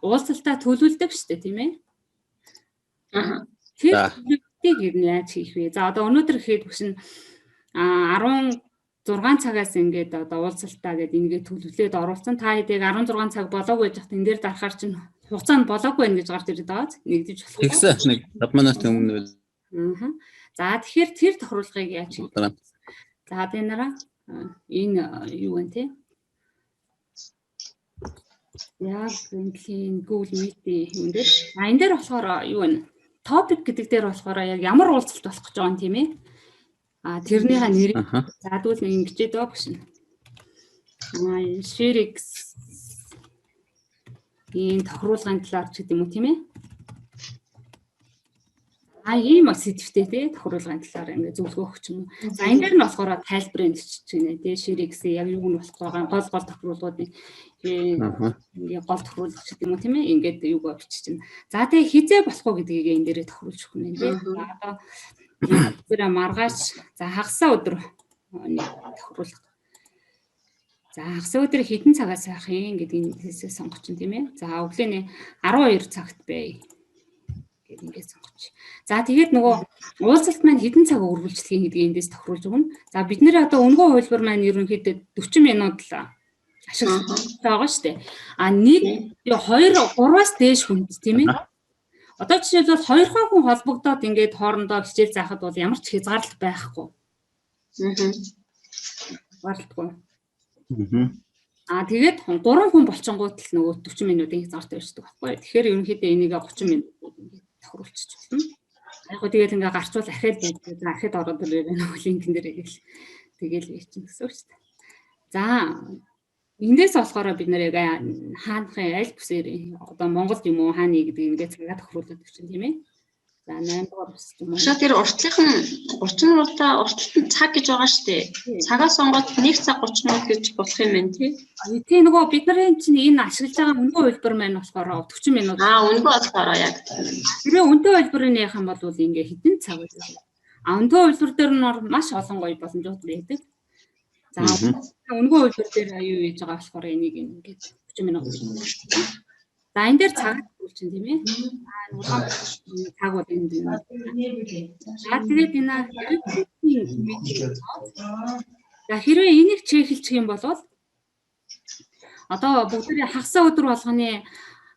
уулзалтаа төлөвлөдөг шүү дээ, тийм ээ? Тэр төлөвлөлтийг ер нь яаж хийх вэ? За одоо өнөөдөр гэхэд бүшин 16 цагаас ингээд одоо уулзалтаа гэдэг ингээд төлөвлөлөөд оруулсан. Та хэдийг 16 цаг болоогүй гэж хат энэ дээр дарахаар чинь хугацаанд болоогүй байна гэж гарч ирээд байгаа. Нэгдэж болох. Тэгсэн нэг 5 минут өмнө үл. За тэгэхээр тэр тохируулгыг яаж хийх вэ? За тэнараа энэ юу вэ те? Яг энэ Google Meet-ийн юм дээр. Энэ дээр болохоор юу вэ? Topic гэдэг дээр болохоор яг ямар уулзалт болох гэж байгаа юм тийм ээ? Тэрнийхээ нэрийг задвал ингэчээд байгаа гэсэн. Shirix ийм тохируулгын талаар ч гэдэм үү тийм ээ? Ийм сэдвтэй тий тохируулгын талаар ингээ зөвлөгөө өгч юм. За энэ дээр нь болохоор тайлбарыг бичиж гинэ тий Shirix яг юу нь болох байгаа гол тохируулгуудын ингээ гол тохируулга ч гэдэм үү тийм ээ? Ингээд юугаа бичиж чинь. За тэгээ хизээ болох уу гэдгийг энэ дээрээ тохируулж өгөх юм тий. Одоо тэр маргааш за хагасаа өдөр тохируулга. За хагасаа өдөр хэдэн цагаас байх юм гэдгийг хэлсээ сонгоч тийм ээ. За өглөөний 12 цагт бай. Гэт ингээд сонгоч. За тэгээд нөгөө уулзалт маань хэдэн цаг үргэлжлэх гэдгийг эндээс тохируулж өгнө. За бид нэр одоо өнгөө хувилбар маань ерөнхийдөө 40 минут л ашиглах байгаа шүү дээ. Нэг 2-3-аас дээш хүнд тийм ээ. Одоо жишээлбэл 2 хүн холбогдоод ингээд хоорондоо хичээл заахад бол ямар ч хязгаарлалт байхгүй. Хязгаарлалтгүй. Тэгээд 3 хүн болчингууд л нөгөө 40 минутын хязгаартай байждаг байхгүй. Тэгэхээр ерөнхийдөө энийг 30 минут ингээд тохируулчих болно. Яг гоо тэгээд ингээ гарчвал ахиад ахиад ороод ирээ нөгөө линкэн дээр тэгэл хийчих гэсэн үг шүү дээ. За эндээс болохоор бид нэр яг хаанхын аль бүсээр одоо Монголд юм уу хааны гэдэг ингээ цагаа тохируулдаг чинь тийм ээ. За 8 дугаар бүс юм уу. Шат тэр уртлынхан 30 минутаа уртлын цаг гэж байгаа шүү дээ. Цагаас сонгоод 1 цаг 30 минут гэж болох юм байна тий. Тийм нөгөө бид нарын чинь энэ ашиглаж байгаа үнэгүй хэлбэр маань болохоор 40 минут. Үнэгүй болохоор яг. Тэр үнэтэй хэлбэрийн яхан бол ингээ хэдэн цаг вэ? Үнэтэй хэлбэр дээр нь маш олон гоё боломжууд байдаг. За үнэгүй хэлбэр дээр юу хийж байгаа болохоор энийг ингээд 40 минут. За энэ дээр цаг үлчин тийм ээ. Цаг бол энд юм. За тэгээд энэ за хэрвээ энийг чеклчих юм бол одоо бүгдээ хагасаа өдөр болгоны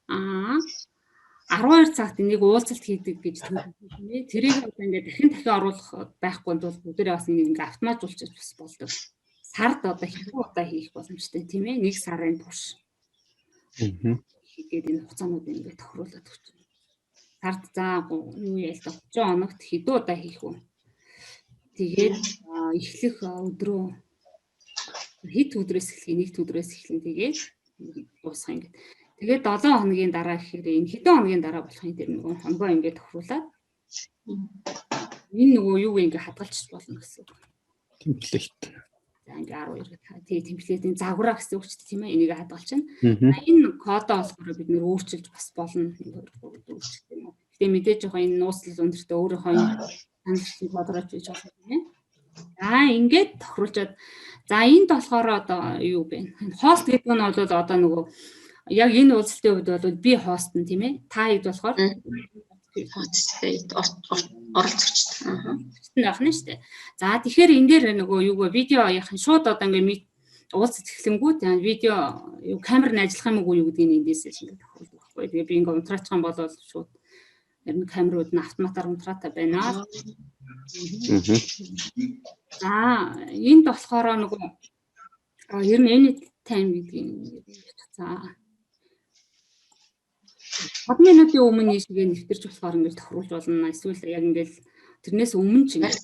12 цагт энийг уулзалт хийдэг гэж төлөвлөсөн тийм ээ. Тэрийг ингээд дахин оруулах байхгүй бол бүгдээ бас энийг ингээд автоматжуулчих бас болдог. Сард одоо хэдэн удаа хийх боломжтой тийм ээ. 1 сарын турш. Тэгээд энэ хугацаанууд ингээд тохируулаад өгч байна. Сард заа юу яа л 30 хоногт хэдэн удаа хийх вэ? Тэгээд эхлэх өдрөө хэд өдрөөс эхлэх, нэгд өдрөөс эхлэн тэгээд дуусах ингээд. Тэгээд 7 хоногийн дараа гэхээр энэ хэдэн хоногийн дараа болох юм тэр нөгөө хоногоо ингээд тохируулаад энэ нөгөө юу ингээд хадгалчих болно гэсэн үг. Темплейт. За ингээ 12 тий темплейтийн загвараа гэсэн үг ч тийм ээ энийг хадгалчихна. Энэ кодоо болохоор бид нэр өөрчилж бас болно. Гэтэ мэдээж яг энэ нууцлал өндөртөө өөрийнхөө хангалттай бодрооч хийж байгаа юм тийм ээ. За ингээд тохируулчаад за энд болохоор одоо юу бэ? Хост гэдэг нь бол одоо нөгөө яг энэ уулзалтын үед бол би хост нь тийм ээ. Та хэд болохоор оролцогчтой. Байх нь шүү дээ. За тэгэхээр энэ дээр нөгөө юу вэ? Видео яах нь шууд одоо ингээ уулзалт эхлэнгүүт видео юу камер нь ажиллах юм уу юу гэдгийг эндээс ингээ тохиолдог байхгүй. Тэгээ би ингээ унтраачих юм бол шууд ер нь камерууд нь автоматар унтраатай байна. За энд болохоор нөгөө ер нь anytime гэдгийг за 5 минутын өмнө ийшгээ нэвтэрч болохоор ингээл тохируулж болно. Эсвэл яг ингээл тэрнээс өмнө ч ингээл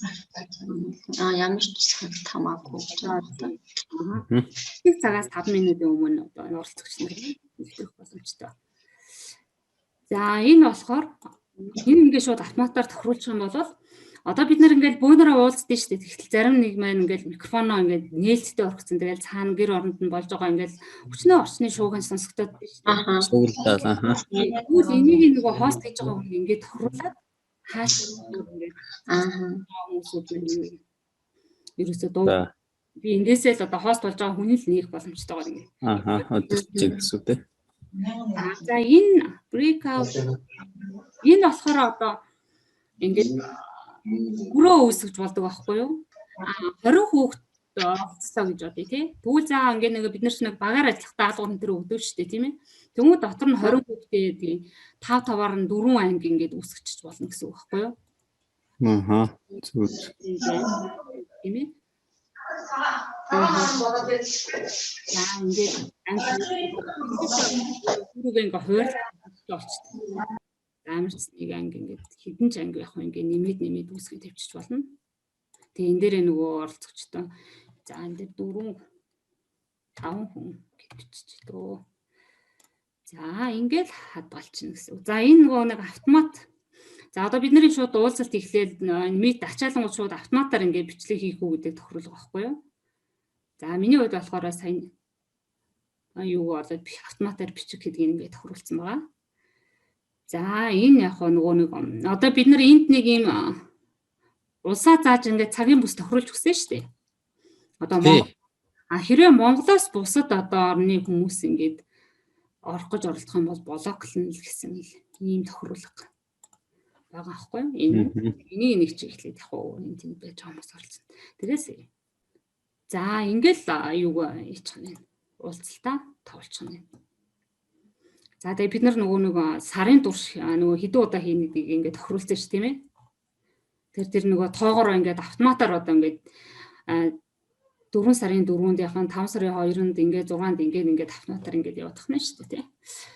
ямар ч цагт хамаагүй байна. Нэг цагаас 5 минутын өмнө одоо оролцогч нар нэвтрэх боломжтой. За энэ болохоор энэ ингээд шууд автоматар тохируулах юм бол одоо бид нэр ингээд бөөнөрөө уулздаг шүү дээ. Тэгтэл зарим нэг маань ингээд микрофоноо ингээд нээлттэй орхицсан. Тэгэл цаана гэр оронд нь болж байгаа ингээд өчнөө орчны шууган сонсогдоод байна шүү дээ. Тэгвэл энийг нөгөө хост хийж байгаа хүн ингээд тохируулаад хааш ингээд хүмүүсүүд ерөөсөө дуу би эндээсээ л одоо хост болж байгаа хүний л нээх боломжтойгоор ингээд өдөрч гэсэн үү те. За энэ breakout энэ болохоор одоо ингээд өрөө үүсгэж болдог байхгүй юу? 20 хүүхэд олцлоо гэж бодъё тий. Тэгвэл заа ингээд нэг бид нар ч нэг багаар ажиллах даалгавар энэ өгдөг шүү дээ тийм ээ. Тэнгүүд дотор нь 20 хүүхдээ тий 5-5-аар нь 4 анги ингээд үүсгэж болно гэсэн үг байхгүй юу? Аха. Зүг. Тийм ээ. За ингээд анги бүрийг ингээд хойрлуулж болчихсон. Амарч нэг анги ингээд хэдэн ч анги явах ингээд нэмээд үүсгэж тавьчих болно. Тэгээ энэ дээрээ нөгөө оролцогчтой за энэ дээр 4-5 хүн гэж биччихлээ. За ингээд хадгалчихна гэсэн. За энэ нөгөө нэг автомат. За одоо бидний шууд уулзалт эхлээд мит ачаалангууд шууд автоматар ингээд бичлэг хийх үү гэдэг тохируулга байхгүй юу? За миний хувьд болохоор сайн юу болоод автоматар бичих гэдгийг ингээд тохируулсан байгаа. За энэ яг нөгөө нэг одоо бид нар энд нэг юм улсаа зааж ингээд цагийн бүс тохируулж өгсөн шүү дээ. Одоо хэрвээ Монголоос бусад одоо орны хүмүүс ингээд орох гэж оролдох юм бол блоклно гэсэн ийм тохируулга байгаа байхгүй юу? Энийг нэг чи эхлээд яг энэ тийм байж байгаа хүмүүс оролцсон. Тэгээс за ингээл юуг хийчих юм. Уулзалтаа тавуулчих юм. За тэгээ бид нар нөгөө нэг сарын турш нөгөө хэдэн удаа хийнэ гэдгийг ингээд тохируулсан шүү тийм ээ. Тэр нөгөө тоогоор ингээд автоматар одоо ингээд 4 сарын 4-нд яхан 5 сарын 2-нд ингээд 6-нд ингээд автоматар ингээд явуулах нь шүү дээ тий.